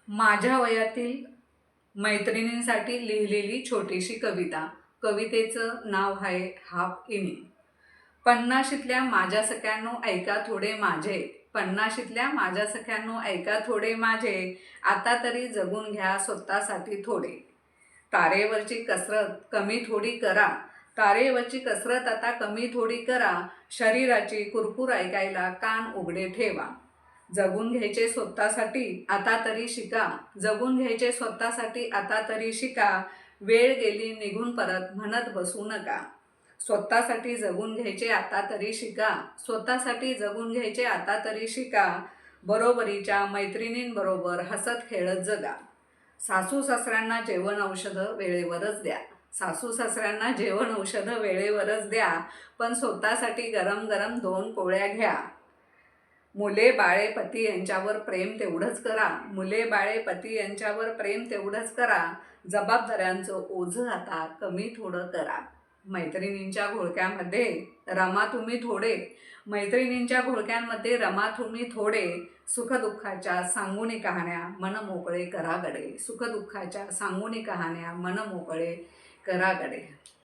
माझ्या वयातील मैत्रिणींसाठी लिहिलेली छोटीशी कविता. कवितेचं नाव आहे हाफ इनिंग. पन्नाशीतल्या माझ्या सख्यांनो ऐका थोडे माझे, पन्नाशीतल्या माझ्या सख्यांनो ऐका थोडे माझे, आता तरी जगून घ्या स्वतःसाठी थोडे. तारेवरची कसरत कमी थोडी करा, तारेवरची कसरत आता कमी थोडी करा, शरीराची कुरकुर ऐकायला कान उघडे ठेवा. जगून घ्यायचे स्वतःसाठी आता तरी शिका, जगून घ्यायचे स्वतःसाठी आता तरी शिका, वेळ गेली निघून परत म्हणत बसू नका. स्वतःसाठी जगून घ्यायचे आता तरी शिका, स्वतःसाठी जगून घ्यायचे आता तरी शिका, बरोबरीच्या मैत्रिणींबरोबर हसत खेळत जगा. सासू सासऱ्यांना जेवण औषधं वेळेवरच द्या, सासू सासऱ्यांना जेवण औषधं वेळेवरच द्या, पण स्वतःसाठी गरम गरम 2 पोळ्या घ्या. मुले बाळे पती यांच्यावर प्रेम तेवढंच करा, मुले बाळे पती यांच्यावर प्रेम तेवढंच करा, जबाबदाऱ्यांचं ओझं आता कमी थोडं करा. मैत्रिणींच्या घोळक्यामध्ये रमा तुम्ही थोडे, मैत्रिणींच्या घोळक्यांमध्ये रमा तुम्ही थोडे, सुखदुःखाच्या सांगुनी कहाण्या मन मोकळे करा गडे, सुखदुःखाच्या सांगुनी कहाण्या मन मोकळे करा गडे.